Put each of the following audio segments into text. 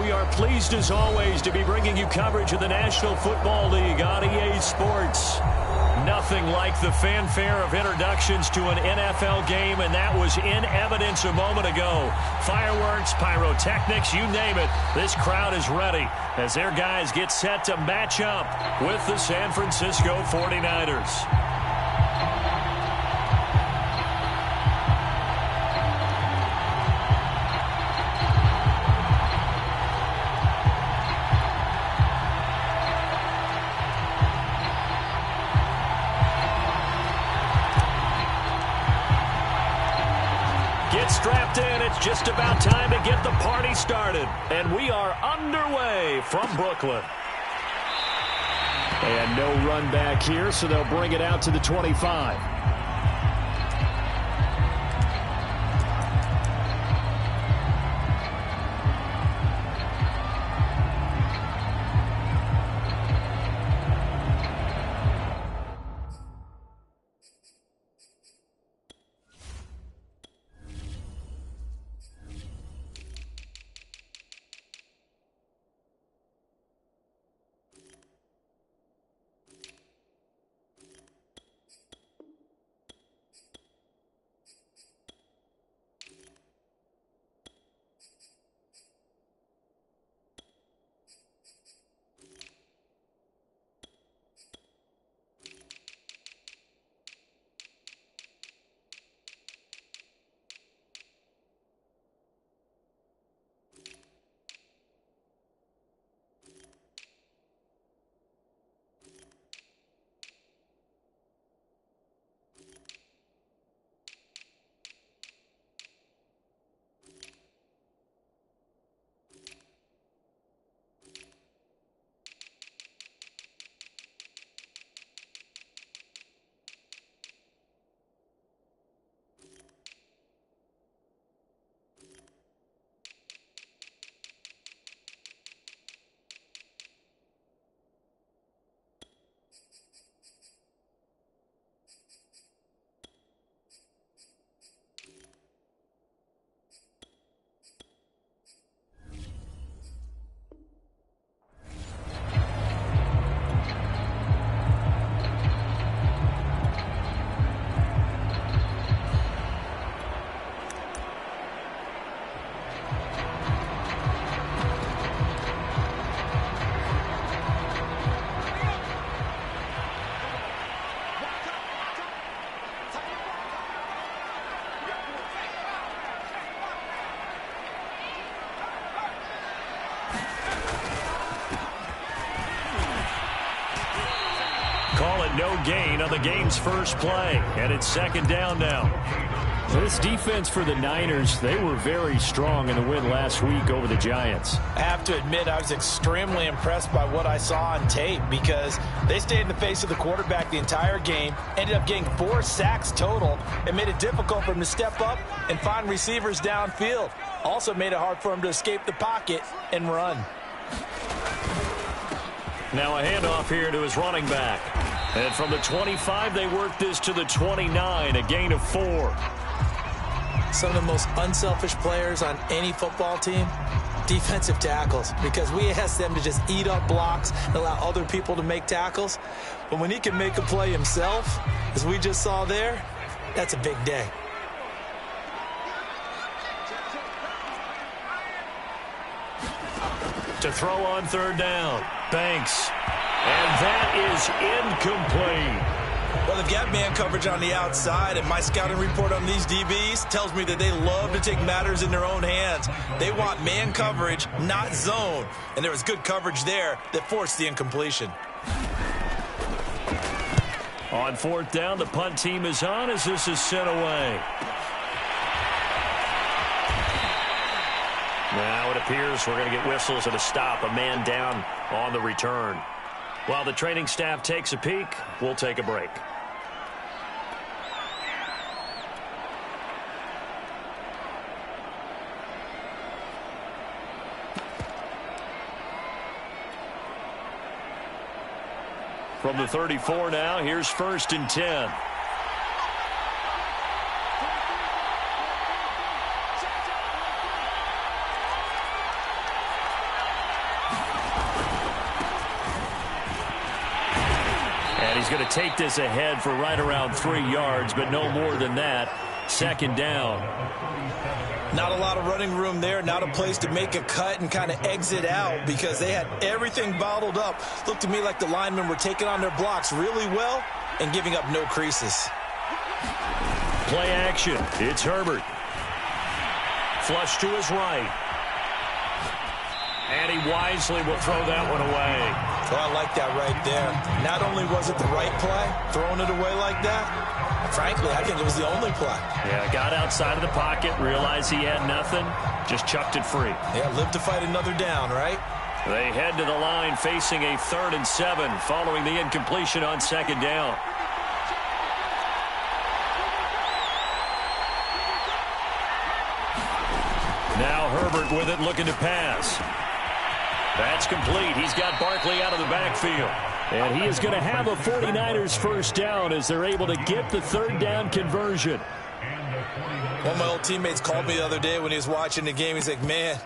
we are pleased as always to be bringing you coverage of the National Football League on EA Sports. Nothing like the fanfare of introductions to an NFL game, and that was in evidence a moment ago. Fireworks, pyrotechnics, you name it. This crowd is ready as their guys get set to match up with the San Francisco 49ers. Strapped in, it's just about time to get the party started. And we are underway from Brooklyn. And no run back here, so they'll bring it out to the 25. Call it no gain on the game's first play, and it's second down now. This defense for the Niners, they were very strong in the win last week over the Giants. I have to admit, I was extremely impressed by what I saw on tape because they stayed in the face of the quarterback the entire game, ended up getting 4 sacks total, and made it difficult for him to step up and find receivers downfield. Also made it hard for him to escape the pocket and run. Now a handoff here to his running back. And from the 25, they work this to the 29, a gain of 4. Some of the most unselfish players on any football team, defensive tackles, because we ask them to just eat up blocks and allow other people to make tackles. But when he can make a play himself, as we just saw there, that's a big day. To throw on third down, Banks. And that is incomplete. Well, they've got man coverage on the outside, and my scouting report on these DBs tells me that they love to take matters in their own hands. They want man coverage, not zone. And there was good coverage there that forced the incompletion. On fourth down, the punt team is on as this is sent away. Now it appears we're going to get whistles and a stop, a man down on the return. While the training staff takes a peek, we'll take a break. From the 34 now, here's 1st and 10. going to take this ahead for right around 3 yards, but no more than that. Second down. Not a lot of running room there, not a place to make a cut and kind of exit out because they had everything bottled up. Looked to me like the linemen were taking on their blocks really well and giving up no creases. Play action. It's Herbert. Flush to his right. And he wisely will throw that one away. Well, I like that right there. Not only was it the right play, throwing it away like that, frankly, I think it was the only play. Yeah, got outside of the pocket, realized he had nothing, just chucked it free. Yeah, live to fight another down, right? They head to the line facing a 3rd and 7 following the incompletion on second down. Now Herbert with it, looking to pass. That's complete. He's got Barkley out of the backfield. And he is going to have a 49ers first down as they're able to get the 3rd down conversion. One of my old teammates called me the other day when he was watching the game. He's like, man,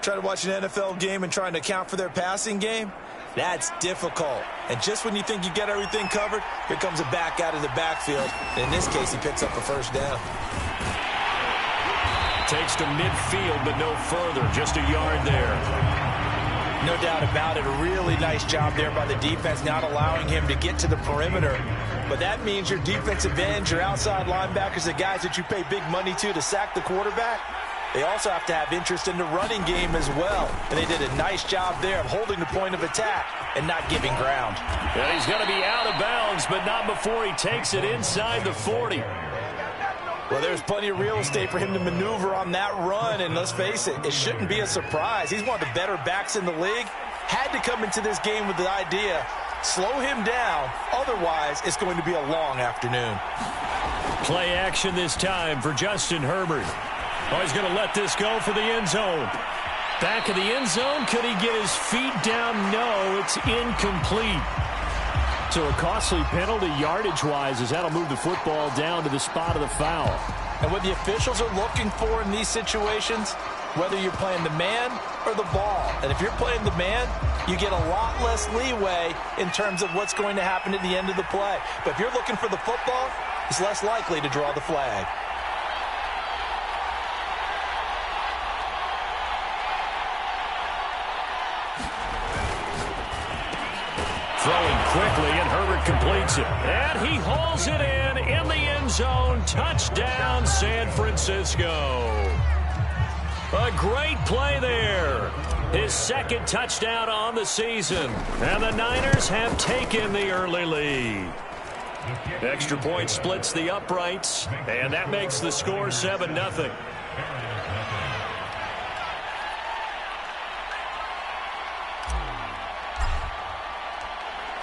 trying to watch an NFL game and trying to account for their passing game, that's difficult. And just when you think you get everything covered, here comes a back out of the backfield. And in this case, he picks up a first down. Takes to midfield, but no further. Just a yard there. No doubt about it. A really nice job there by the defense, not allowing him to get to the perimeter. But that means your defensive ends, your outside linebackers, the guys that you pay big money to sack the quarterback, they also have to have interest in the running game as well. And they did a nice job there of holding the point of attack and not giving ground. Yeah, he's going to be out of bounds, but not before he takes it inside the 40. Well, there's plenty of real estate for him to maneuver on that run, and let's face it, it shouldn't be a surprise. He's one of the better backs in the league. Had to come into this game with the idea, slow him down, otherwise it's going to be a long afternoon. Play action this time for Justin Herbert. Oh, he's going to let this go for the end zone. Back of the end zone, could he get his feet down? No, it's incomplete. So a costly penalty yardage-wise as that'll move the football down to the spot of the foul. And what the officials are looking for in these situations, whether you're playing the man or the ball. And if you're playing the man, you get a lot less leeway in terms of what's going to happen at the end of the play. But if you're looking for the football, it's less likely to draw the flag. Throwing quickly, and Herbert completes it. And he hauls it in the end zone. Touchdown, San Francisco. A great play there. His 2nd touchdown on the season. And the Niners have taken the early lead. Extra point splits the uprights, and that makes the score 7-0.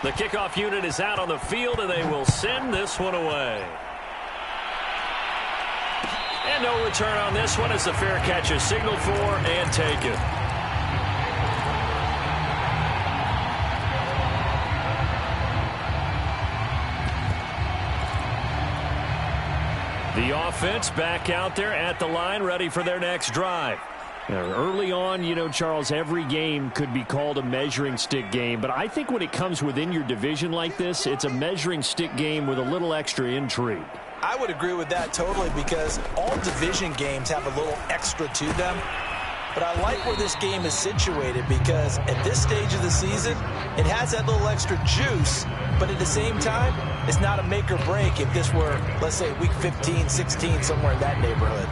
The kickoff unit is out on the field, and they will send this one away. And no return on this one as the fair catch is signaled for and taken. The offense back out there at the line, ready for their next drive. Early on, you know, Charles, every game could be called a measuring stick game. But I think when it comes within your division like this, it's a measuring stick game with a little extra intrigue. I would agree with that totally because all division games have a little extra to them. But I like where this game is situated because at this stage of the season, it has that little extra juice. But at the same time, it's not a make or break if this were, let's say, week 15, 16, somewhere in that neighborhood.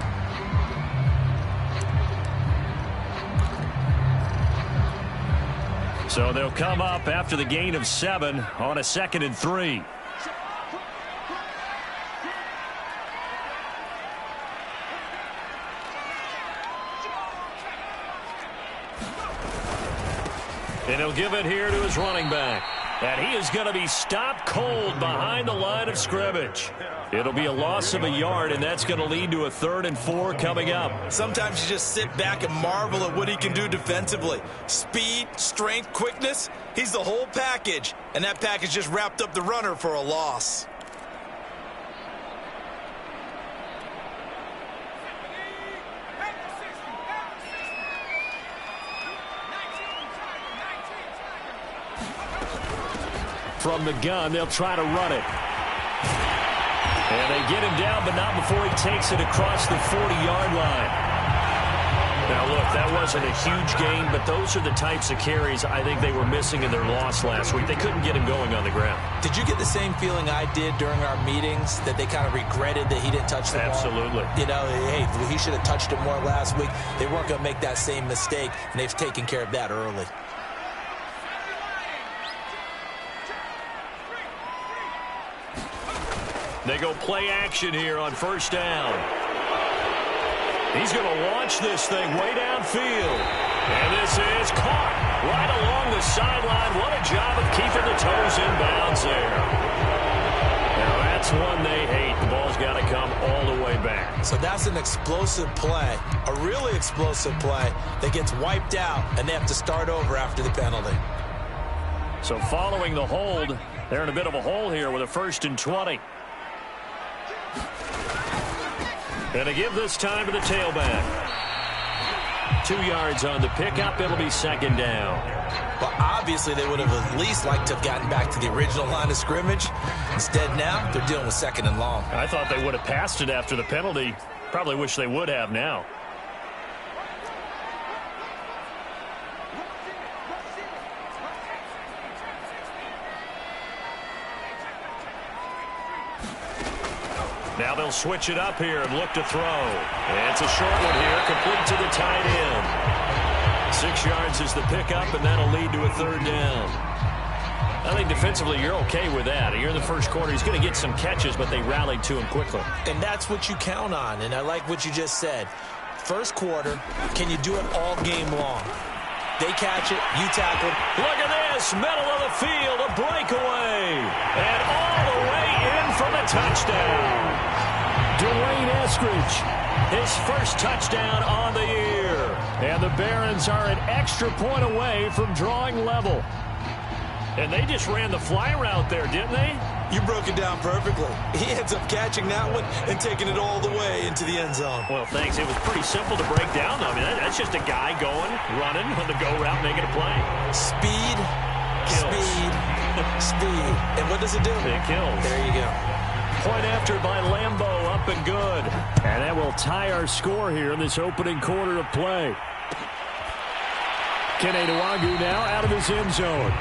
So they'll come up after the gain of 7 on a 2nd and 3. And he'll give it here to his running back. And he is going to be stopped cold behind the line of scrimmage. It'll be a loss of a yard, and that's going to lead to a 3rd and 4 coming up. Sometimes you just sit back and marvel at what he can do defensively. Speed, strength, quickness, he's the whole package. And that package just wrapped up the runner for a loss. From the gun, they'll try to run it. And they get him down, but not before he takes it across the 40-yard line. Now, look, that wasn't a huge gain, but those are the types of carries I think they were missing in their loss last week. They couldn't get him going on the ground. Did you get the same feeling I did during our meetings, that they kind of regretted that he didn't touch the ball? Absolutely. You know, hey, he should have touched it more last week. They weren't going to make that same mistake, and they've taken care of that early. They go play action here on first down. He's going to launch this thing way downfield. And this is caught right along the sideline. What a job of keeping the toes in bounds there. Now that's one they hate. The ball's got to come all the way back. So that's an explosive play, a really explosive play that gets wiped out, and they have to start over after the penalty. So following the hold, they're in a bit of a hole here with a 1st and 20. And to give this time to the tailback. 2 yards on the pickup. It'll be 2nd down. Well, obviously, they would have at least liked to have gotten back to the original line of scrimmage. Instead, now, they're dealing with 2nd and long. I thought they would have passed it after the penalty. Probably wish they would have now. Now they'll switch it up here and look to throw. And it's a short one here, complete to the tight end. 6 yards is the pickup, and that'll lead to a 3rd down. I think defensively you're okay with that. Here in the first quarter, he's going to get some catches, but they rallied to him quickly. And that's what you count on, and I like what you just said. First quarter, can you do it all game long? They catch it, you tackle it. Look at this, middle of the field, a breakaway. And all the way in for the touchdown. Dwayne Eskridge, his first touchdown on the year. And the Barons are an extra point away from drawing level. And they just ran the fly route there, didn't they? You broke it down perfectly. He ends up catching that one and taking it all the way into the end zone. Well, thanks. It was pretty simple to break down, though. I mean, that's just a guy going, running on the go route, making a play. Speed, kills. Speed, speed. And what does it do? It kills. There you go. Point after by Lambo, up and good. And that will tie our score here in this opening quarter of play. Kene Nwangwu now out of his end zone.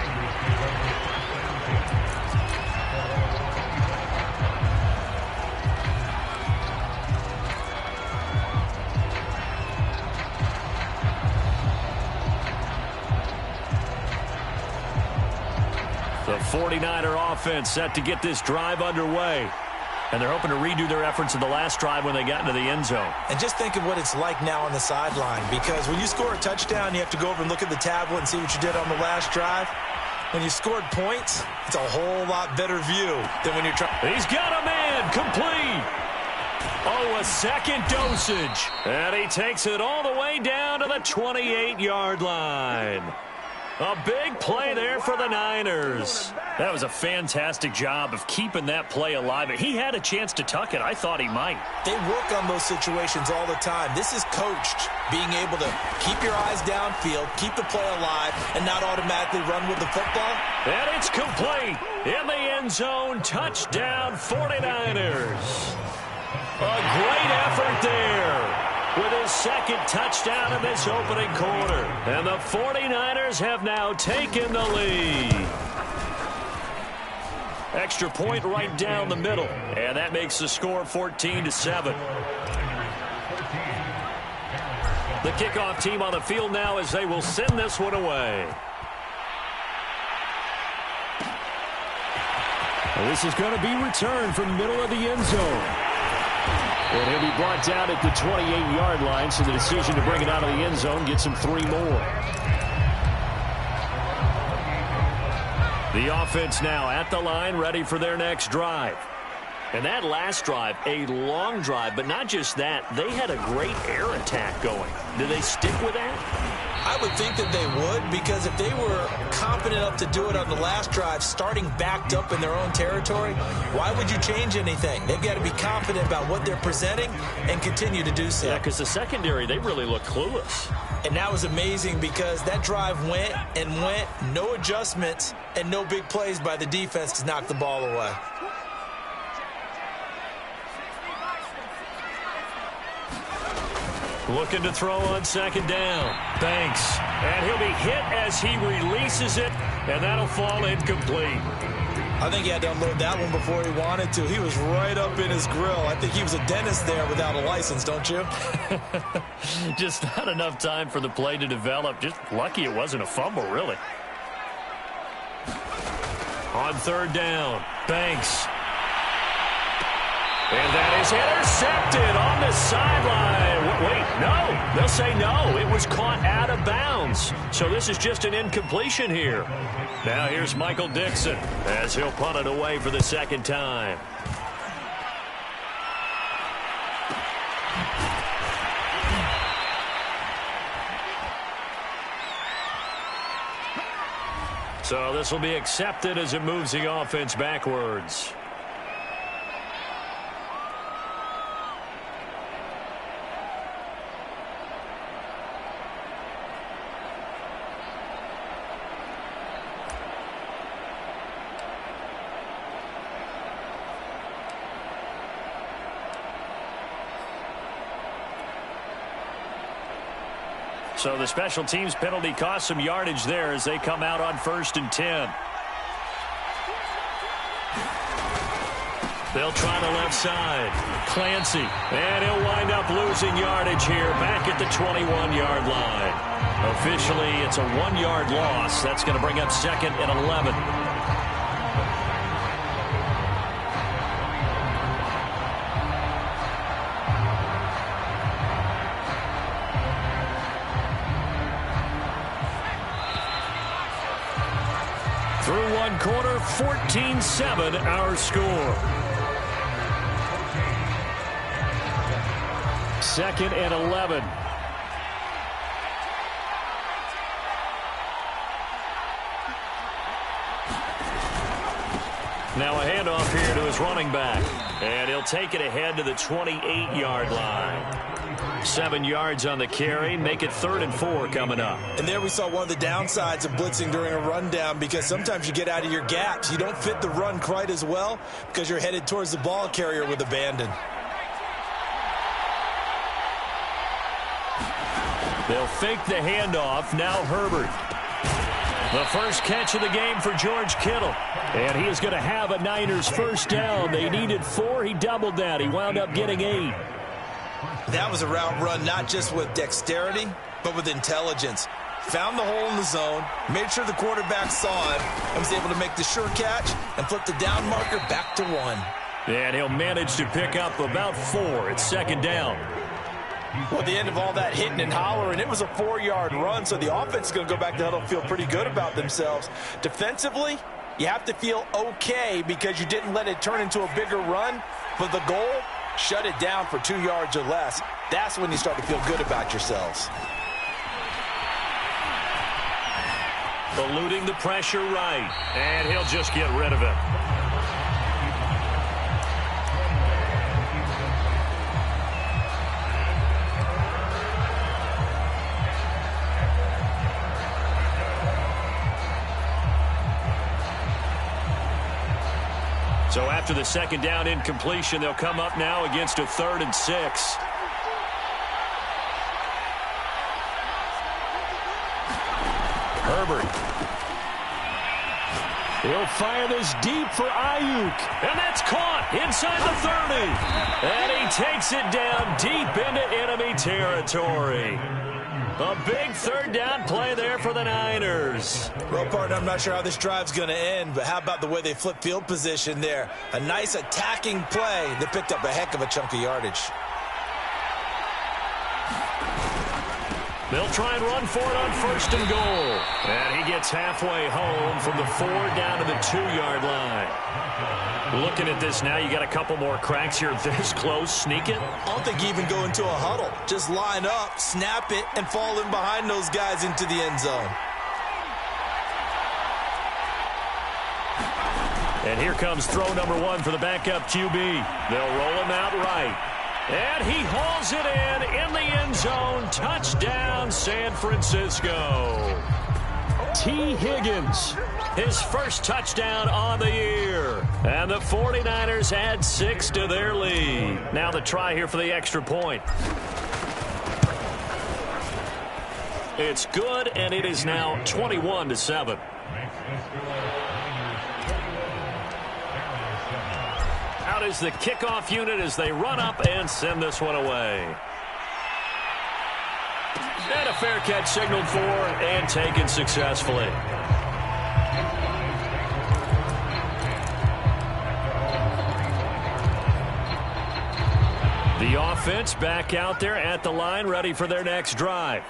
The 49er offense set to get this drive underway. And they're hoping to redo their efforts in the last drive when they got into the end zone. And just think of what it's like now on the sideline, because when you score a touchdown, you have to go over and look at the tablet and see what you did on the last drive. When you scored points, it's a whole lot better view than when you're trying. He's got a man, complete. Oh, a second dosage. And he takes it all the way down to the 28-yard line. A big play there for the Niners. That was a fantastic job of keeping that play alive. He had a chance to tuck it. I thought he might. They work on those situations all the time. This is coached, being able to keep your eyes downfield, keep the play alive, and not automatically run with the football. And it's complete. In the end zone, touchdown 49ers. A great effort there with his second touchdown in this opening quarter. And the 49ers have now taken the lead. Extra point right down the middle. And that makes the score 14-7. The kickoff team on the field now as they will send this one away. Well, this is going to be returned from middle of the end zone. And he'll be brought down at the 28-yard line, so the decision to bring it out of the end zone gets him 3 more. The offense now at the line, ready for their next drive. And that last drive, a long drive, but not just that, they had a great air attack going. Did they stick with that? I would think that they would, because if they were confident enough to do it on the last drive, starting backed up in their own territory, why would you change anything? They've got to be confident about what they're presenting and continue to do so. Yeah, because the secondary, they really look clueless. And that was amazing because that drive went and went, no adjustments and no big plays by the defense to knock the ball away. Looking to throw on second down. Banks. And he'll be hit as he releases it, and that'll fall incomplete. I think he had to unload that one before he wanted to. He was right up in his grill. I think he was a dentist there without a license, don't you? Just not enough time for the play to develop. Just lucky it wasn't a fumble, really. On third down, Banks. And that is intercepted on the sideline. Wait, no. They'll say no. It was caught out of bounds. So this is just an incompletion here. Now here's Michael Dixon as he'll punt it away for the second time. So this will be accepted as it moves the offense backwards. So the special teams penalty cost some yardage there as they come out on 1st and 10. They'll try the left side. Clancy. And he'll wind up losing yardage here back at the 21-yard line. Officially, it's a 1-yard loss. That's going to bring up 2nd and 11. Through one quarter, 14-7 our score. 2nd and 11. Now a handoff here to his running back. And he'll take it ahead to the 28-yard line. 7 yards on the carry, make it 3rd and 4 coming up. And there we saw one of the downsides of blitzing during a rundown, because sometimes you get out of your gaps. You don't fit the run quite as well because you're headed towards the ball carrier with abandon. They'll fake the handoff. Now Herbert. The first catch of the game for George Kittle. And he is going to have a Niners first down. They needed 4. He doubled that. He wound up getting 8. That was a route run not just with dexterity, but with intelligence. Found the hole in the zone, made sure the quarterback saw him, and was able to make the sure catch and flip the down marker back to 1. And he'll manage to pick up about 4 at 2nd down. Well, at the end of all that hitting and hollering, it was a 4-yard run, so the offense is going to go back to huddle and feel pretty good about themselves. Defensively, you have to feel okay because you didn't let it turn into a bigger run, but the goal, shut it down for 2 yards or less. That's when you start to feel good about yourselves. Eluding the pressure right, and he'll just get rid of it. So after the 2nd down incompletion, they'll come up now against a 3rd and 6. Herbert. He'll fire this deep for Ayuk. And that's caught inside the 30. And he takes it down deep into enemy territory. A big 3rd down play there for the Niners. Well, partner, I'm not sure how this drive's going to end, but how about the way they flip field position there? A nice attacking play that picked up a heck of a chunk of yardage. They'll try and run for it on 1st and goal. And he gets halfway home from the 4 down to the 2-yard line. Looking at this now, you got a couple more cracks here this close. Sneak it? I don't think you even go into a huddle. Just line up, snap it, and fall in behind those guys into the end zone. And here comes throw number 1 for the backup QB. They'll roll him out right. And he hauls it in the end zone. Touchdown, San Francisco. T. Higgins, his first touchdown on the year. And the 49ers add 6 to their lead. Now the try here for the extra point. It's good, and it is now 21-7. Out is the kickoff unit as they run up and send this one away. And a fair catch signaled for and taken successfully. The offense back out there at the line, ready for their next drive.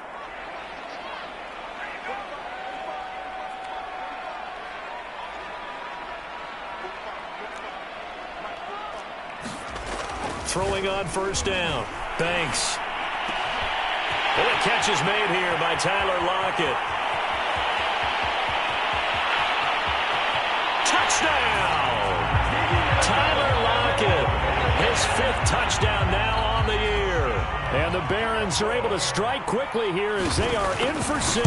Throwing on first down. Banks. Well, the catch is made here by Tyler Lockett. Touchdown! Tyler Lockett, his 5th touchdown now on the year. And the Barons are able to strike quickly here as they are in for 6.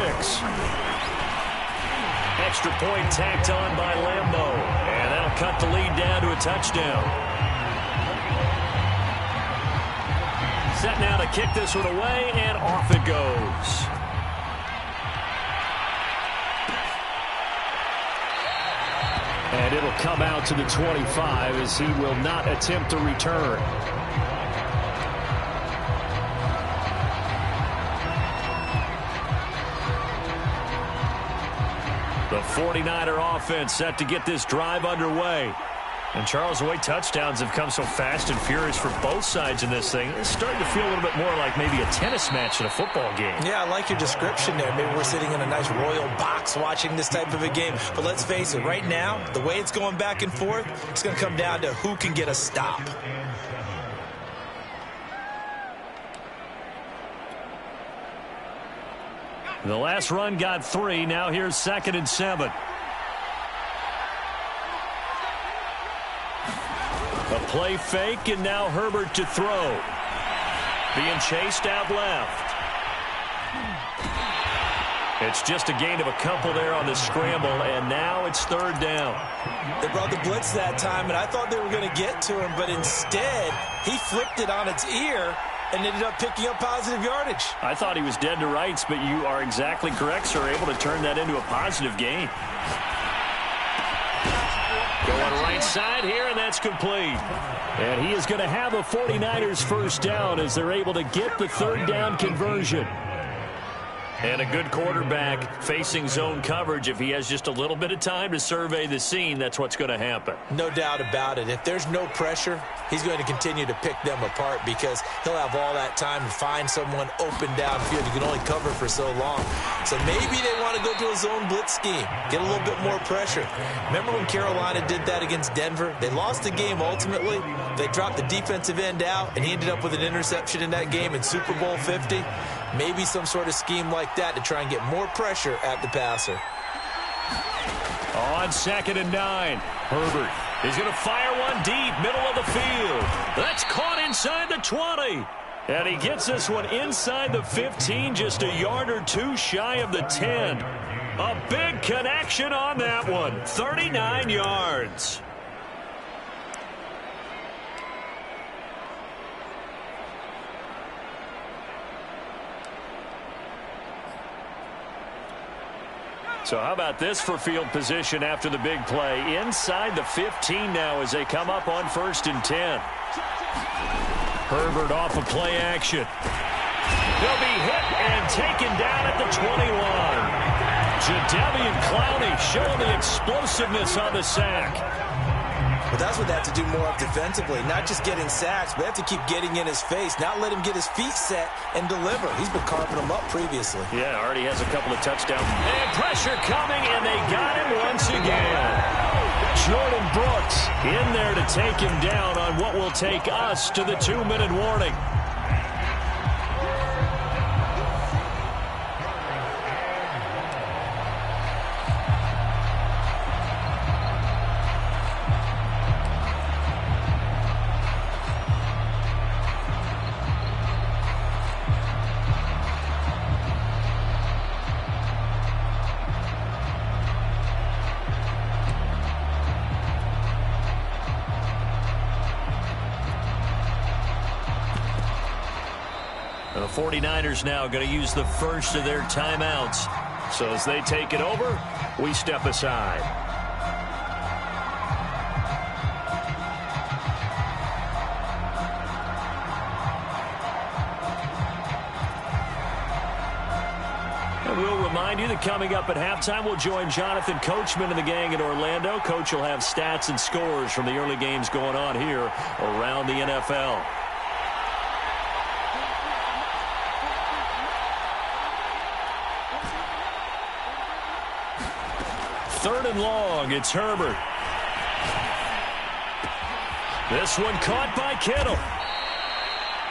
Extra point tacked on by Lambo. And that'll cut the lead down to a touchdown. Set now to kick this one away, and off it goes. And it'll come out to the 25 as he will not attempt to return. The 49er offense set to get this drive underway. And Charles, the way touchdowns have come so fast and furious for both sides in this thing, it's starting to feel a little bit more like maybe a tennis match in a football game. Yeah, I like your description there. Maybe we're sitting in a nice royal box watching this type of a game. But let's face it, right now, the way it's going back and forth, it's going to come down to who can get a stop. The last run got 3. Now here's 2nd and 7. A play fake, and now Herbert to throw. Being chased out left. It's just a gain of a couple there on the scramble, and now it's 3rd down. They brought the blitz that time, and I thought they were going to get to him, but instead, he flipped it on its ear and ended up picking up positive yardage. I thought he was dead to rights, but you are exactly correct, sir. Able to turn that into a positive gain. Going right side here, and that's complete. And he is going to have a 49ers first down as they're able to get the 3rd down conversion. And a good quarterback facing zone coverage. If he has just a little bit of time to survey the scene, that's what's going to happen. No doubt about it. If there's no pressure, he's going to continue to pick them apart because he'll have all that time to find someone open downfield. You can only cover for so long. So maybe they want to go to a zone blitz scheme, get a little bit more pressure. Remember when Carolina did that against Denver? They lost the game ultimately. They dropped the defensive end out, and he ended up with an interception in that game in Super Bowl 50. Maybe some sort of scheme like that to try and get more pressure at the passer. On 2nd and 9, Herbert is going to fire one deep, middle of the field. That's caught inside the 20. And he gets this one inside the 15, just a yard or 2 shy of the 10. A big connection on that one, 39 yards. So how about this for field position after the big play? Inside the 15 now as they come up on 1st and 10. Herbert off of play action. He'll be hit and taken down at the 21. Jadeveon Clowney showing the explosiveness on the sack. But that's what they have to do more of defensively, not just getting sacks, but they have to keep getting in his face, not let him get his feet set and deliver. He's been carving them up previously. Yeah, already has a couple of touchdowns. And pressure coming, and they got him once again. Jordan Brooks in there to take him down on what will take us to the 2-minute warning. 49ers now going to use the first of their timeouts. So as they take it over, we step aside. And we'll remind you that coming up at halftime, we'll join Jonathan Coachman and the gang in Orlando. Coach will have stats and scores from the early games going on here around the NFL. Third and long, it's Herbert. This one caught by Kittle.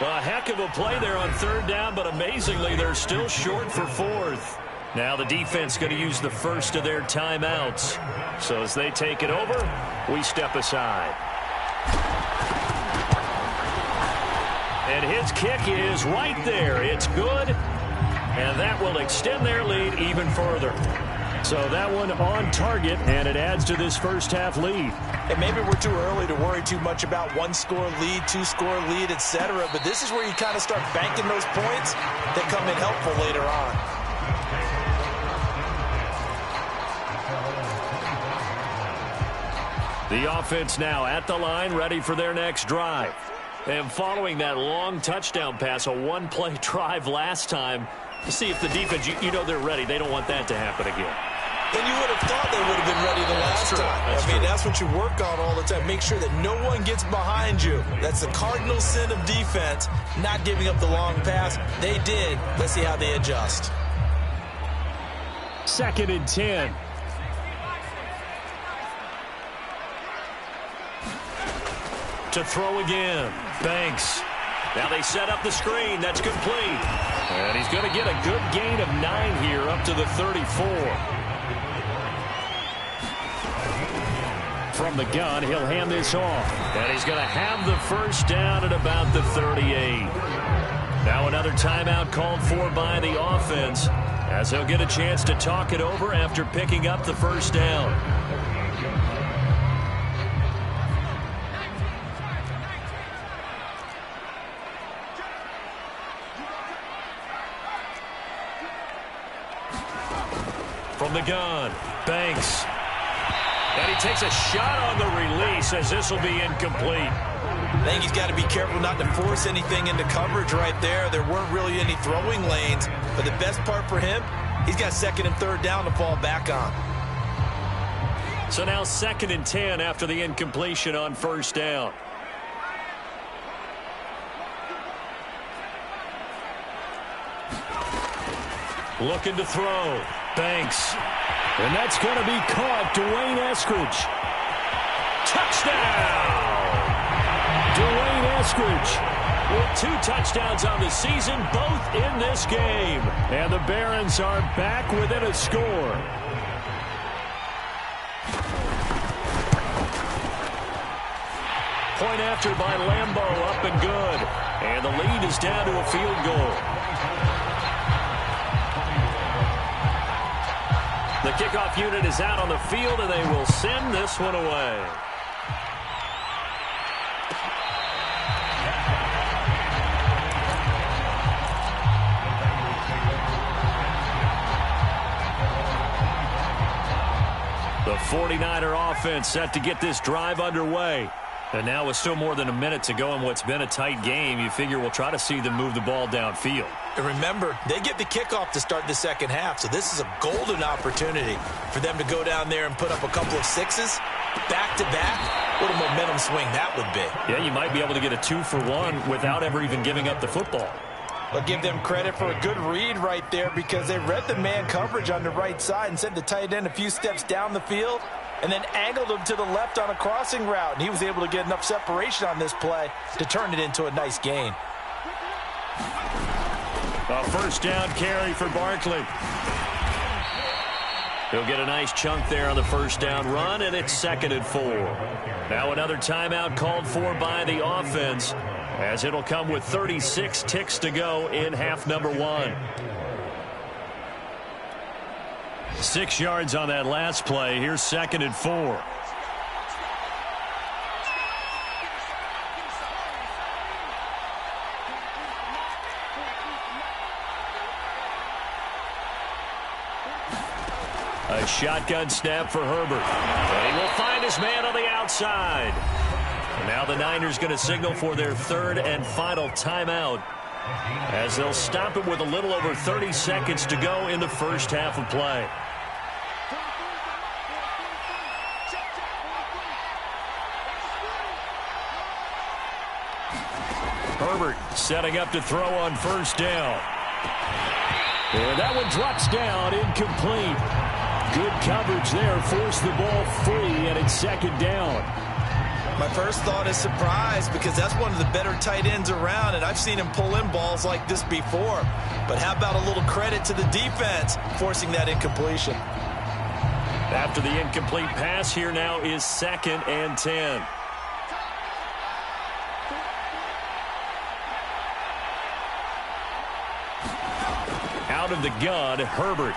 A heck of a play there on third down, but amazingly, they're still short for fourth. Now the defense going to use the first of their timeouts. So as they take it over, we step aside. And his kick is right there. It's good, and that will extend their lead even further. So that one on target, and it adds to this first half lead. And maybe we're too early to worry too much about one-score lead, two-score lead, etc. But this is where you kind of start banking those points that come in helpful later on. The offense now at the line, ready for their next drive. And following that long touchdown pass, a one-play drive last time, to see if the defense, you know they're ready. They don't want that to happen again. And you would have thought they would have been ready the last time. That's what you work on all the time. Make sure that no one gets behind you. That's the cardinal sin of defense, not giving up the long pass. They did. Let's see how they adjust. 2nd and 10. To throw again. Banks. Now they set up the screen. That's complete. And he's going to get a good gain of 9 here up to the 34. From the gun, he'll hand this off. And he's going to have the first down at about the 38. Now another timeout called for by the offense, as he'll get a chance to talk it over after picking up the first down. From the gun, Banks. And he takes a shot on the release as this will be incomplete. I think he's got to be careful not to force anything into coverage right there. There weren't really any throwing lanes. But the best part for him, he's got 2nd and 3rd down to fall back on. So now 2nd and 10 after the incompletion on first down. Looking to throw. Banks. And that's going to be caught. Dwayne Eskridge. Touchdown! Dwayne Eskridge with 2 touchdowns on the season, both in this game. And the Barons are back within a score. Point after by Lambeau, up and good. And the lead is down to a field goal. The kickoff unit is out on the field, and they will send this one away. The 49er offense set to get this drive underway. And now with still more than a minute to go in what's been a tight game, you figure we'll try to see them move the ball downfield. And remember, they get the kickoff to start the second half, so this is a golden opportunity for them to go down there and put up a couple of 6s back-to-back. What a momentum swing that would be. Yeah, you might be able to get a 2-for-1 without ever even giving up the football. I'll give them credit for a good read right there because they read the man coverage on the right side and sent the tight end a few steps down the field and then angled him to the left on a crossing route. And he was able to get enough separation on this play to turn it into a nice gain. A first down carry for Barkley. He'll get a nice chunk there on the first down run, and it's 2nd and 4. Now another timeout called for by the offense, as it'll come with 36 ticks to go in half number 1. 6 yards on that last play. Here's 2nd and 4. A shotgun snap for Herbert. And he will find his man on the outside. And now the Niners going to signal for their third and final timeout, as they'll stop it with a little over 30 seconds to go in the first half of play. Herbert setting up to throw on first down. And that one drops down, incomplete. Good coverage there, forced the ball free, and it's second down. My first thought is surprise, because that's one of the better tight ends around, and I've seen him pull in balls like this before. But how about a little credit to the defense forcing that incompletion? After the incomplete pass, here now is 2nd and 10. Out of the gun, Herbert.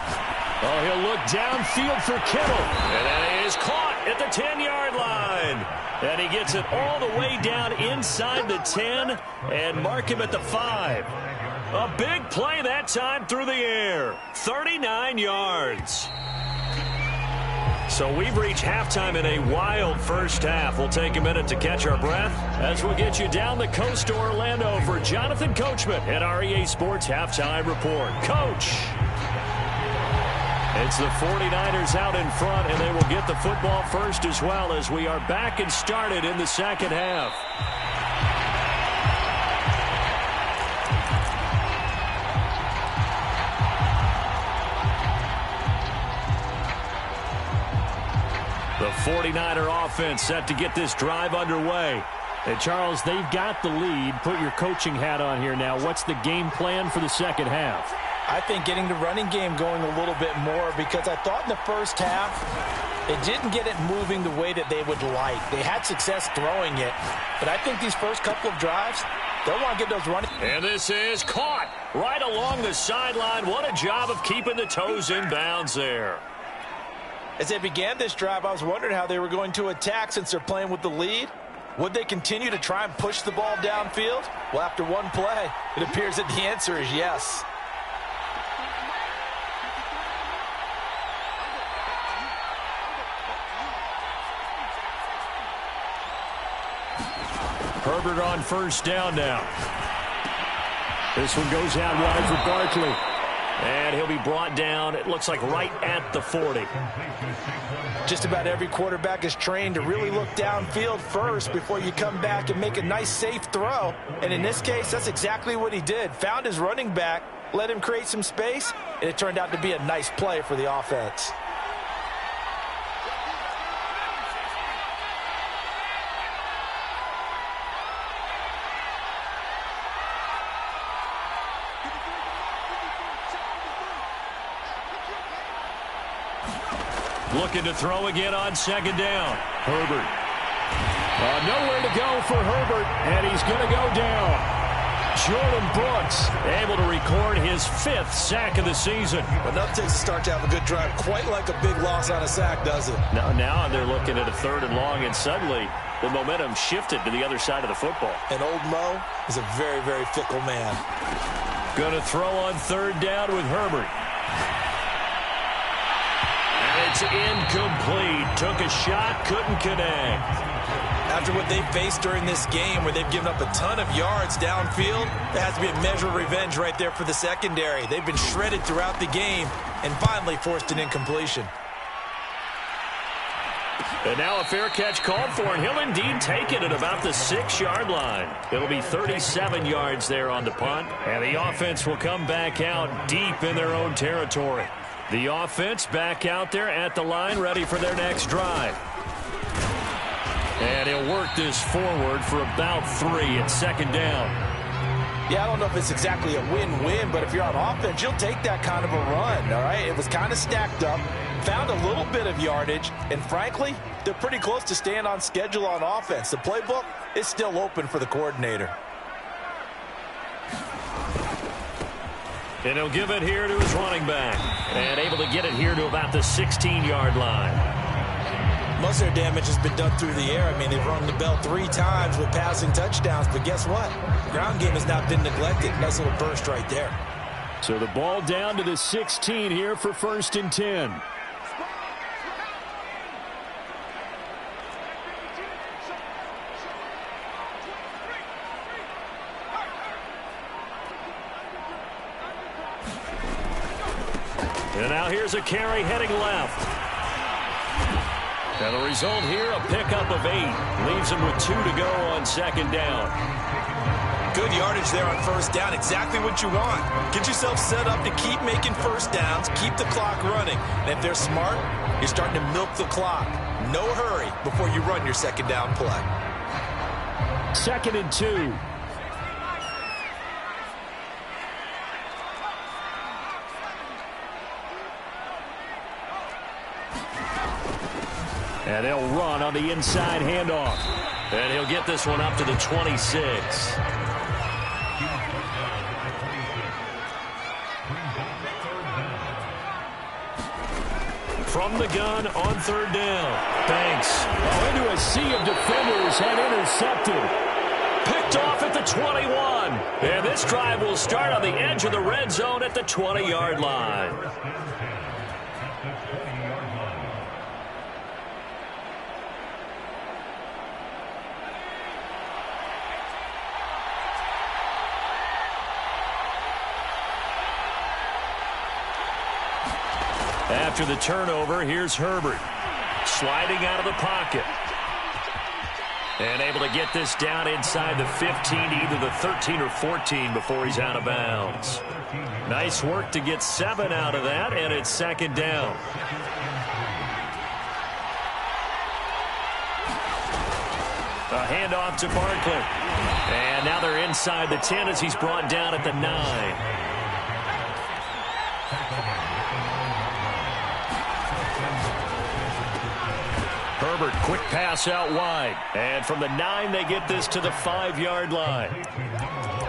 Oh, he'll look downfield for Kittle. And that is caught at the 10-yard line. And he gets it all the way down inside the 10 and mark him at the 5. A big play that time through the air. 39 yards. So we've reached halftime in a wild first half. We'll take a minute to catch our breath as we'll get you down the coast to Orlando for Jonathan Coachman at our EA Sports Halftime Report. Coach! It's the 49ers out in front, and they will get the football first as well, as we are back and started in the second half. The 49er offense set to get this drive underway. And Charles, they've got the lead. Put your coaching hat on here now. What's the game plan for the second half? I think getting the running game going a little bit more, because I thought in the first half it didn't get it moving the way that they would like. They had success throwing it, but I think these first couple of drives, they'll want to get those running. And this is caught right along the sideline. What a job of keeping the toes in bounds there. As they began this drive, I was wondering how they were going to attack since they're playing with the lead. Would they continue to try and push the ball downfield? Well, after one play, it appears that the answer is yes. Herbert on first down now. This one goes out wide for Barkley. And he'll be brought down, it looks like, right at the 40. Just about every quarterback is trained to really look downfield first before you come back and make a nice, safe throw. And in this case, that's exactly what he did. Found his running back, let him create some space, and it turned out to be a nice play for the offense. Looking to throw again on second down. Herbert. Nowhere to go for Herbert, and he's going to go down. Jordan Brooks able to record his 5th sack of the season. Enough takes to start to have a good drive. Quite like a big loss on a sack, does it? Now they're looking at a 3rd and long, and suddenly the momentum shifted to the other side of the football. And old Mo is a very, very fickle man. Going to throw on 3rd down with Herbert. It's incomplete. Took a shot, couldn't connect. After what they faced during this game, where they've given up a ton of yards downfield, there has to be a measure of revenge right there for the secondary. They've been shredded throughout the game and finally forced an incompletion. And now a fair catch called for, and he'll indeed take it at about the 6-yard line. It'll be 37 yards there on the punt, and the offense will come back out deep in their own territory. The offense back out there at the line, ready for their next drive. And he'll work this forward for about 3 at second down. Yeah, I don't know if it's exactly a win-win, but if you're on offense, you'll take that kind of a run, all right? It was kind of stacked up, found a little bit of yardage, and frankly, they're pretty close to staying on schedule on offense. The playbook is still open for the coordinator. And he'll give it here to his running back. And able to get it here to about the 16-yard line. Most of their damage has been done through the air. I mean, they've rung the bell 3 times with passing touchdowns. But guess what? Ground game has not been neglected. Nice little burst right there. So the ball down to the 16 here for 1st and 10. And now here's a carry heading left. And the result here, a pickup of 8. Leaves him with 2 to go on 2nd down. Good yardage there on 1st down. Exactly what you want. Get yourself set up to keep making 1st downs, keep the clock running. And if they're smart, you're starting to milk the clock. No hurry before you run your 2nd down play. 2nd and 2. And they'll run on the inside handoff. And he'll get this one up to the 26. From the gun on 3rd down. Banks. Into a sea of defenders and intercepted. Picked off at the 21. And this drive will start on the edge of the red zone at the 20-yard line. After the turnover, here's Herbert. Sliding out of the pocket. And able to get this down inside the 15 to either the 13 or 14 before he's out of bounds. Nice work to get 7 out of that, and it's 2nd down. A handoff to Barkley. And now they're inside the 10 as he's brought down at the 9. Herbert, quick pass out wide. And from the 9, they get this to the 5-yard line.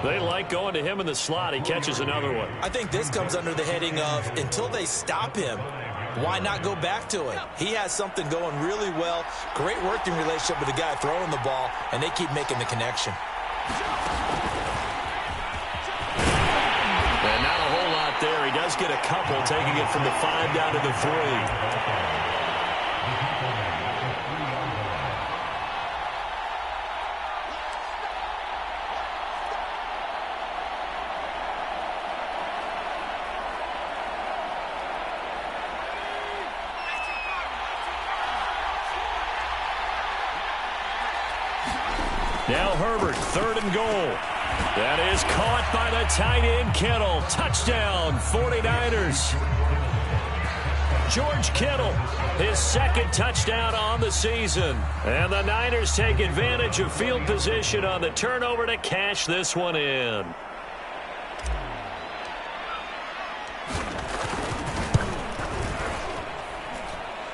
They like going to him in the slot. He catches another one. I think this comes under the heading of until they stop him, why not go back to it? He has something going really well. Great working relationship with the guy throwing the ball, and they keep making the connection. And not a whole lot there. He does get a couple, taking it from the 5 down to the 3. Now Herbert, 3rd and goal. That is caught by the tight end, Kittle. Touchdown, 49ers. George Kittle, his 2nd touchdown on the season. And the Niners take advantage of field position on the turnover to cash this one in.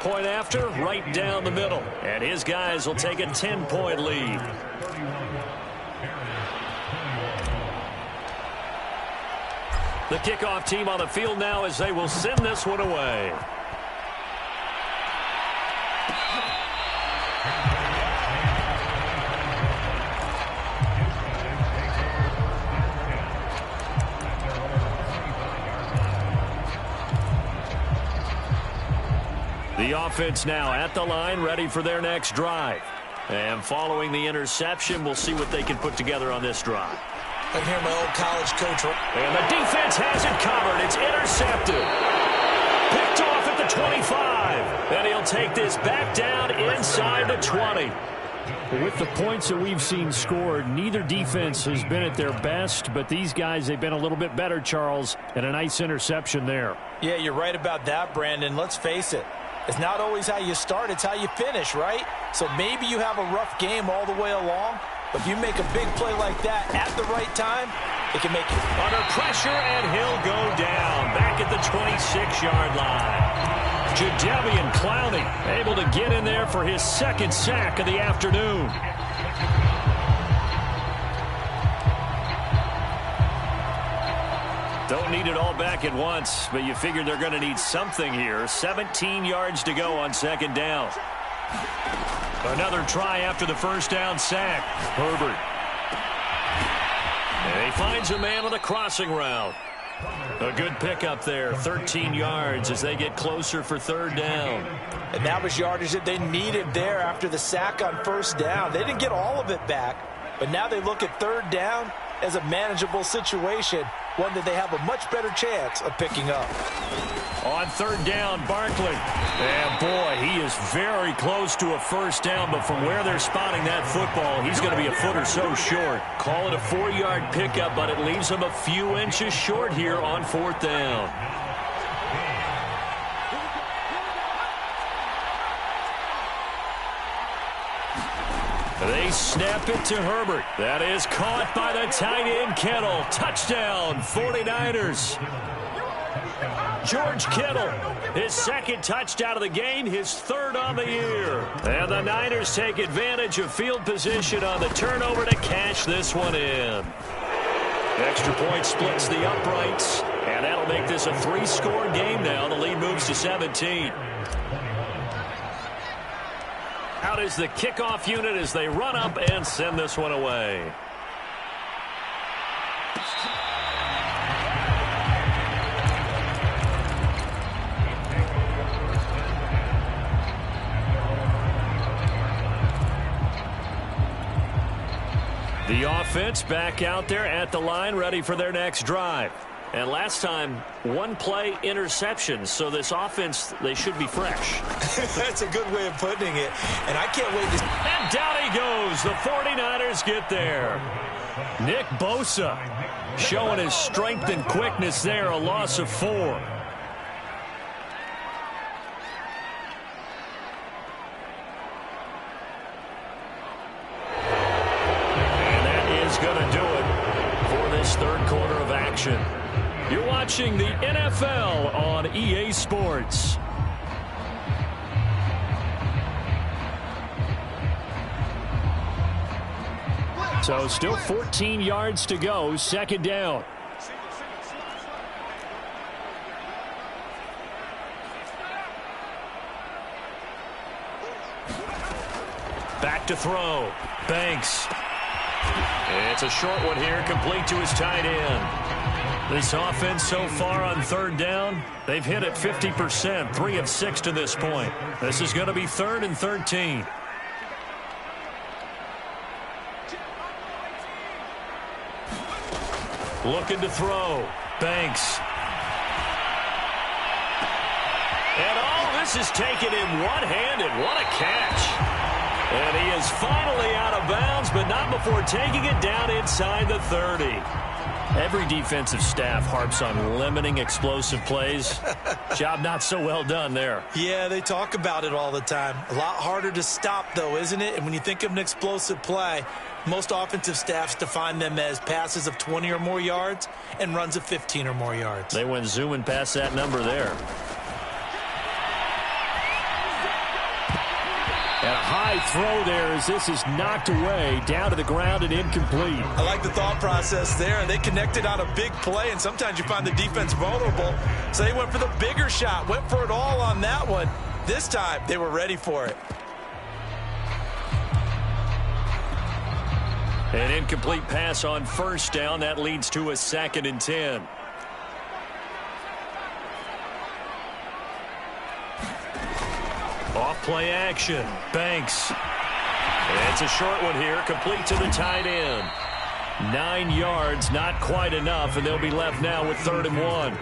Point after, right down the middle. And his guys will take a 10-point lead. The kickoff team on the field now as they will send this one away. The offense now at the line, ready for their next drive. And following the interception, we'll see what they can put together on this drive. I hear my old college coach. And the defense has it covered. It's intercepted. Picked off at the 25. And he'll take this back down inside the 20. With the points that we've seen scored, neither defense has been at their best, but these guys, they've been a little bit better, Charles, and a nice interception there. Yeah, you're right about that, Brandon. Let's face it. It's not always how you start, it's how you finish, right? So maybe you have a rough game all the way along, but if you make a big play like that at the right time, it can make it. Under pressure, and he'll go down back at the 26-yard line. Jadeveon Clowney able to get in there for his 2nd sack of the afternoon. Don't need it all back at once, but you figure they're going to need something here. 17 yards to go on 2nd down. Another try after the 1st down sack. Herbert. And he finds a man on the crossing route. A good pickup there, 13 yards as they get closer for third down. And that was yardage that they needed there after the sack on first down. They didn't get all of it back, but now they look at third down as a manageable situation, one that they have a much better chance of picking up. On third down, Barkley. And boy, he is very close to a first down, but from where they're spotting that football, he's going to be a foot or so short. Call it a 4-yard pickup, but it leaves him a few inches short here on fourth down. They snap it to Herbert. That is caught by the tight end, Kittle. Touchdown, 49ers. George Kittle, his second touchdown of the game, his third on the year. And the Niners take advantage of field position on the turnover to cash this one in. Extra point splits the uprights, and that'll make this a 3-score game now. The lead moves to 17. Out is the kickoff unit as they run up and send this one away. The offense back out there at the line, ready for their next drive. And last time, one-play interceptions, so this offense, they should be fresh. That's a good way of putting it, and I can't wait to... And down he goes. The 49ers get there. Nick Bosa showing his strength and quickness there, a loss of 4. And that is going to do it for this third quarter of action. You're watching the NFL on EA Sports. So still 14 yards to go, second down. Back to throw. Banks. It's a short one here, complete to his tight end. This offense so far on third down, they've hit it 50%, 3 of 6 to this point. This is going to be 3rd and 13. Looking to throw. Banks. And all this is taken in one-handed. What a catch. And he is finally out of bounds, but not before taking it down inside the 30. Every defensive staff harps on limiting explosive plays. Job not so well done there. Yeah, they talk about it all the time. A lot harder to stop, though, isn't it? And when you think of an explosive play, most offensive staffs define them as passes of 20 or more yards and runs of 15 or more yards. They went zooming past that number there. And a high throw there as this is knocked away, down to the ground and incomplete. I like the thought process there. They connected on a big play, and sometimes you find the defense vulnerable. So they went for the bigger shot, went for it all on that one. This time, they were ready for it. An incomplete pass on first down. That leads to a 2nd and 10. Off-play action. Banks. It's a short one here, complete to the tight end. 9 yards, not quite enough, and they'll be left now with 3rd and 1.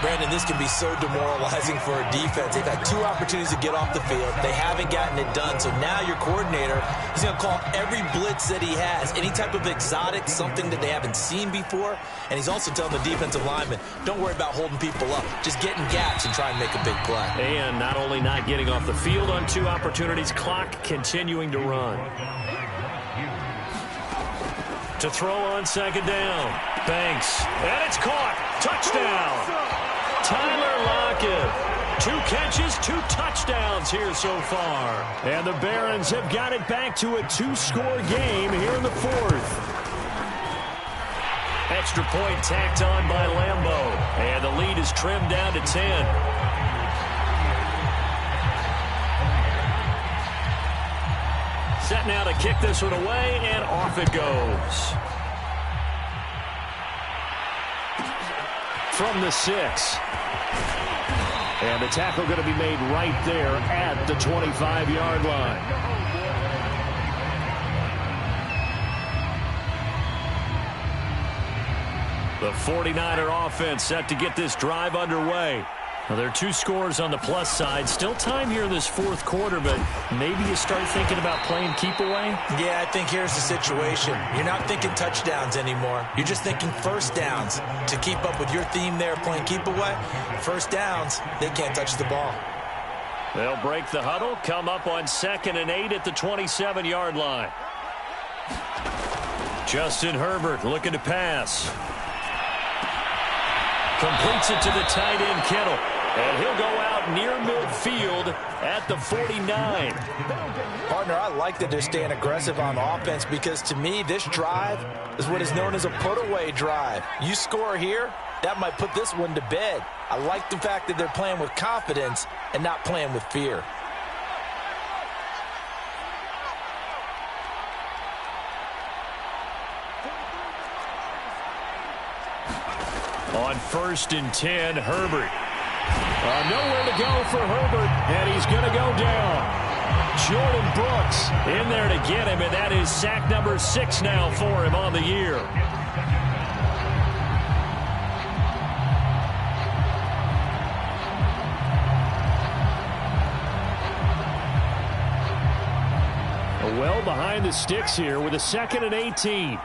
Brandon, this can be so demoralizing for a defense. They've had 2 opportunities to get off the field. They haven't gotten it done. So now your coordinator is going to call every blitz that he has, any type of exotic, something that they haven't seen before. And he's also telling the defensive lineman, don't worry about holding people up. Just get in gaps and try and make a big play. And not only not getting off the field on 2 opportunities, clock continuing to run. To throw on 2nd down. Banks. And it's caught. Touchdown. Tyler Lockett. 2 catches, 2 touchdowns here so far. And the Barons have got it back to a 2-score game here in the 4th. Extra point tacked on by Lambeau. And the lead is trimmed down to 10. Set now to kick this one away, and off it goes. From the 6. And the tackle going to be made right there at the 25-yard line. The 49er offense set to get this drive underway. Now, there are 2 scores on the plus side. Still time here in this fourth quarter, but maybe you start thinking about playing keep away? Yeah, I think here's the situation. You're not thinking touchdowns anymore. You're just thinking first downs. To keep up with your theme there, playing keep away, first downs, they can't touch the ball. They'll break the huddle, come up on 2nd and 8 at the 27-yard line. Justin Herbert looking to pass. Completes it to the tight end, Kittle. And he'll go out near midfield at the 49. Partner, I like that they're staying aggressive on offense because, to me, this drive is what is known as a put-away drive. You score here, that might put this one to bed. I like the fact that they're playing with confidence and not playing with fear. On 1st and 10, Herbert. Nowhere to go for Herbert, and he's going to go down. Jordan Brooks in there to get him, and that is sack number 6 now for him on the year. Well behind the sticks here with a 2nd and 18.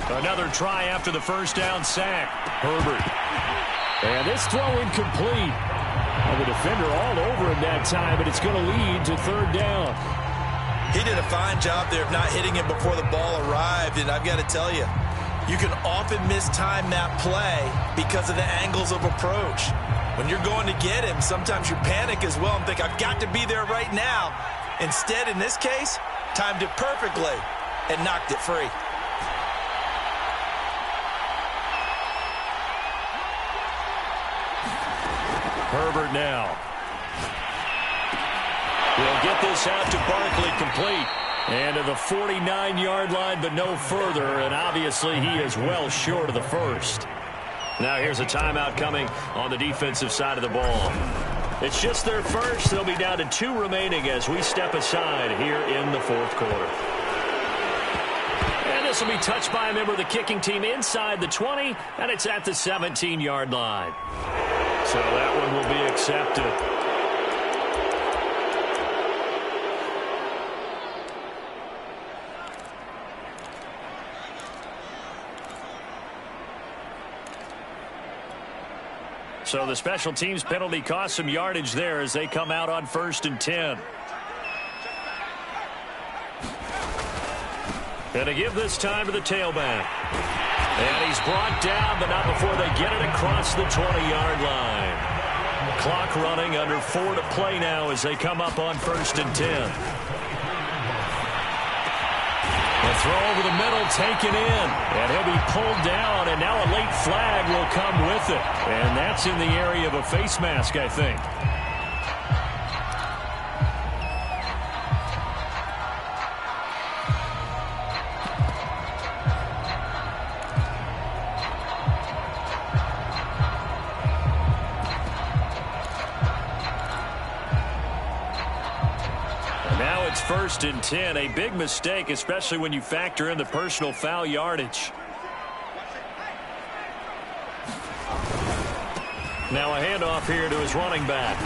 Another try after the first down sack. Herbert. And this throw incomplete. And the defender all over him that time, but it's going to lead to 3rd down. He did a fine job there of not hitting him before the ball arrived, and I've got to tell you, you can often mistime that play because of the angles of approach. When you're going to get him, sometimes you panic as well and think, I've got to be there right now. Instead, in this case, timed it perfectly and knocked it free. Herbert now. He'll get this out to Barkley, complete. And to the 49-yard line, but no further. And obviously he is well short of the first. Now here's a timeout coming on the defensive side of the ball. It's just their first. They'll be down to 2 remaining as we step aside here in the fourth quarter. And this will be touched by a member of the kicking team inside the 20, and it's at the 17-yard line. So that one will be accepted. So the special teams penalty cost some yardage there as they come out on 1st and 10. And to give this time to the tailback. And he's brought down, but not before they get it across the 20-yard line. Clock running, under 4 to play now as they come up on 1st and 10. The throw over the middle taken in, and he'll be pulled down, and now a late flag will come with it. And that's in the area of a face mask, I think. Now it's 1st and 10, a big mistake, especially when you factor in the personal foul yardage. Now a handoff here to his running back.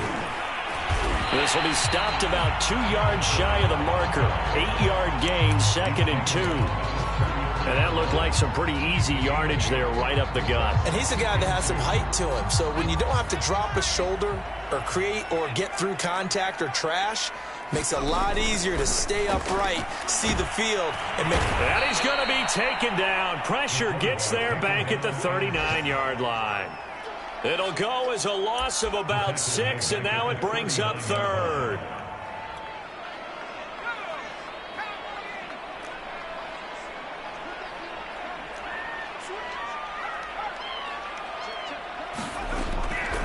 This will be stopped about 2 yards shy of the marker. 8-yard gain, 2nd and 2. And that looked like some pretty easy yardage there right up the gut. And he's a guy that has some height to him. So when you don't have to drop a shoulder or create or get through contact or trash, makes it a lot easier to stay upright, see the field, and make... And he's going to be taken down. Pressure gets there back at the 39-yard line. It'll go as a loss of about 6, and now it brings up 3rd.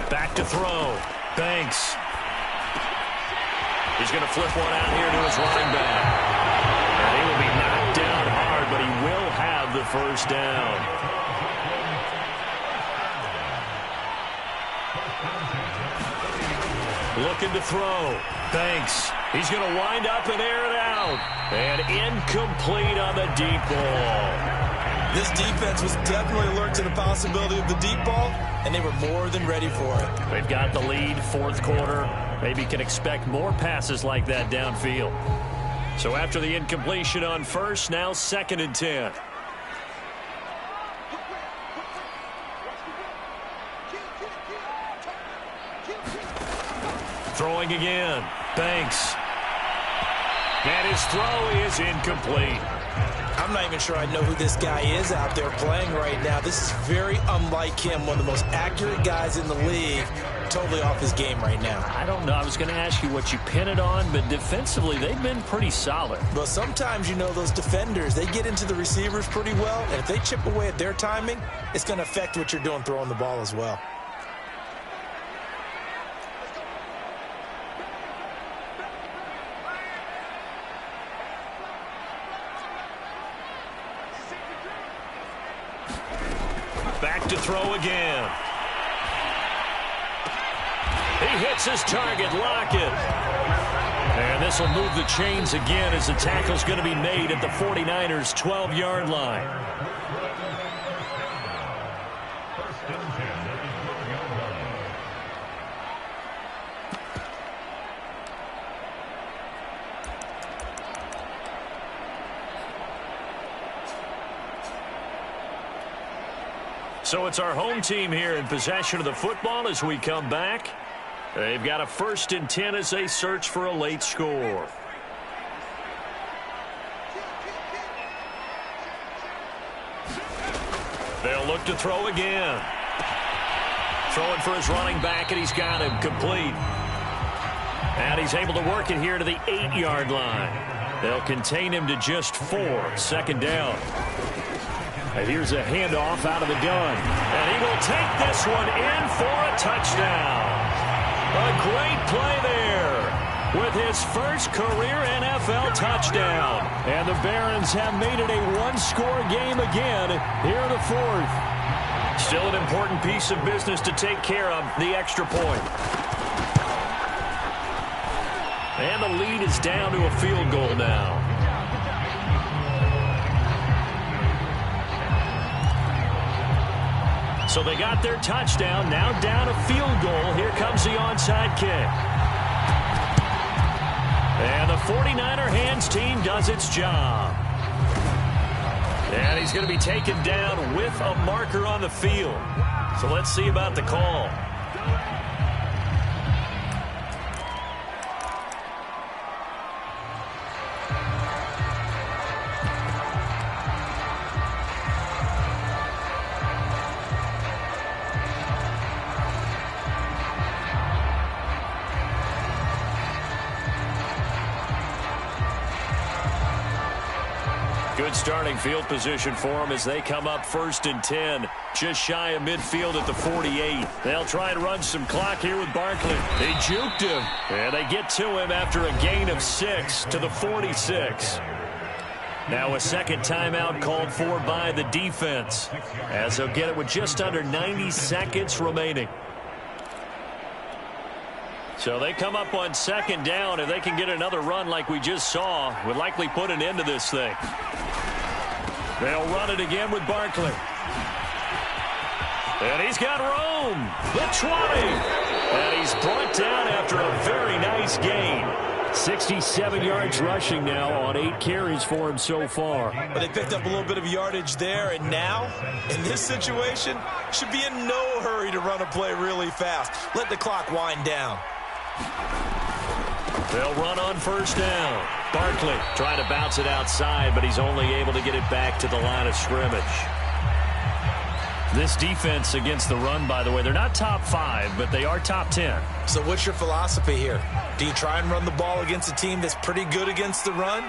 Back to throw. Banks. He's going to flip one out here to his running back. And he will be knocked down hard, but he will have the first down. Looking to throw. Banks. He's going to wind up and air it out. And incomplete on the deep ball. This defense was definitely alert to the possibility of the deep ball, and they were more than ready for it. They've got the lead, fourth quarter. Maybe can expect more passes like that downfield. So after the incompletion on first, now 2nd and 10. Throwing again. Banks. And his throw is incomplete. I'm not even sure I know who this guy is out there playing right now. This is very unlike him, one of the most accurate guys in the league. Totally off his game right now. I don't know. I was going to ask you what you pin it on, but defensively, they've been pretty solid. But sometimes, you know, those defenders, they get into the receivers pretty well, and if they chip away at their timing, it's going to affect what you're doing throwing the ball as well. Back to throw again. He hits his target, Lockett. And this will move the chains again as the tackle's going to be made at the 49ers' 12-yard line. So it's our home team here in possession of the football as we come back. They've got a 1st and 10 as they search for a late score. They'll look to throw again. Throwing for his running back, and he's got him complete. And he's able to work it here to the 8-yard line. They'll contain him to just 4, 2nd down. And here's a handoff out of the gun. And he will take this one in for a touchdown. A great play there with his first career NFL touchdown. And the Barons have made it a one-score game again here in the 4th. Still an important piece of business to take care of, the extra point. And the lead is down to a field goal now. So they got their touchdown, now down a field goal. Here comes the onside kick. And the 49er hands team does its job. And he's going to be taken down with a marker on the field. So let's see about the call. Good starting field position for them as they come up 1st and 10. Just shy of midfield at the 48. They'll try and run some clock here with Barkley. They juked him. And they get to him after a gain of 6 to the 46. Now a 2nd timeout called for by the defense, as they'll get it with just under 90 seconds remaining. So they come up on 2nd down. If they can get another run like we just saw, would likely put an end to this thing. They'll run it again with Barkley. And he's got room. The 20. And he's brought down after a very nice gain. 67 yards rushing now on 8 carries for him so far. But they picked up a little bit of yardage there, and now, in this situation, should be in no hurry to run a play really fast. Let the clock wind down. They'll run on 1st down. Barkley trying to bounce it outside, but he's only able to get it back to the line of scrimmage. This defense against the run, by the way, they're not top 5, but they are top 10. So what's your philosophy here? Do you try and run the ball against a team that's pretty good against the run?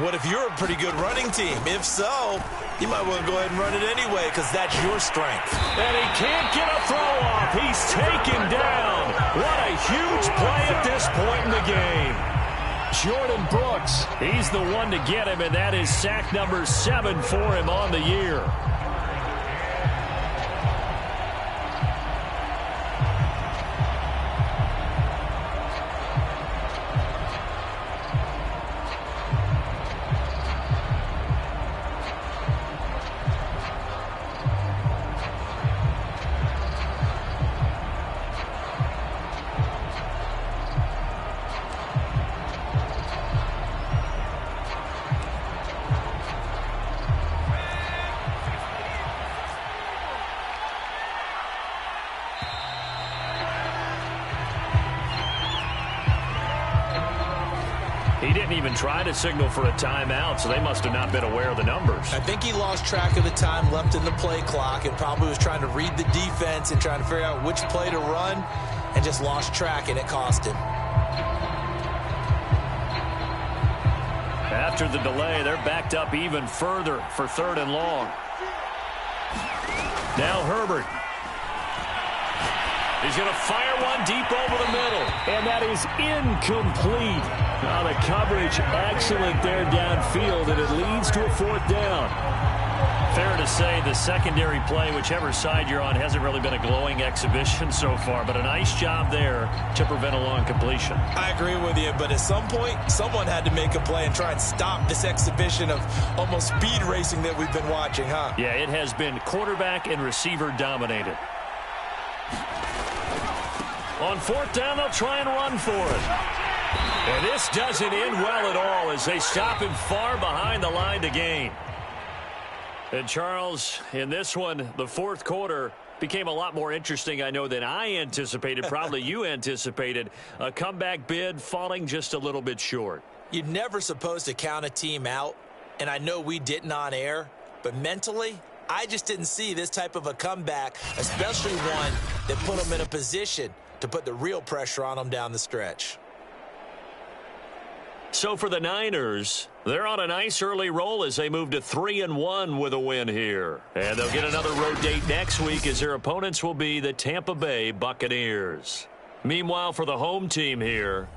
What if you're a pretty good running team? If so, You might want to go ahead and run it anyway because that's your strength. And he can't get a throw off. He's taken down. What a huge play at this point in the game. Jordan Brooks, he's the one to get him, and that is sack number 7 for him on the year. He didn't even try to signal for a timeout, so they must have not been aware of the numbers. I think he lost track of the time left in the play clock and probably was trying to read the defense and trying to figure out which play to run and just lost track, and it cost him. After the delay, they're backed up even further for 3rd and long. Now Herbert. He's going to fire one deep over the middle. And that is incomplete. Now the coverage excellent there downfield, and it leads to a 4th down. Fair to say the secondary play, whichever side you're on, hasn't really been a glowing exhibition so far, but a nice job there to prevent a long completion. I agree with you, but at some point, someone had to make a play and try and stop this exhibition of almost speed racing that we've been watching, huh? Yeah, it has been quarterback and receiver dominated. On 4th down, they'll try and run for it. And this doesn't end well at all as they stop him far behind the line to gain. And Charles, in this one, the 4th quarter became a lot more interesting, I know, than I anticipated. Probably you anticipated. A comeback bid falling just a little bit short. You're never supposed to count a team out, and I know we didn't on air, but mentally, I just didn't see this type of a comeback, especially one that put them in a position to put the real pressure on them down the stretch. So for the Niners, they're on a nice early roll as they move to 3-1 with a win here. And they'll get another road date next week as their opponents will be the Tampa Bay Buccaneers. Meanwhile, for the home team here,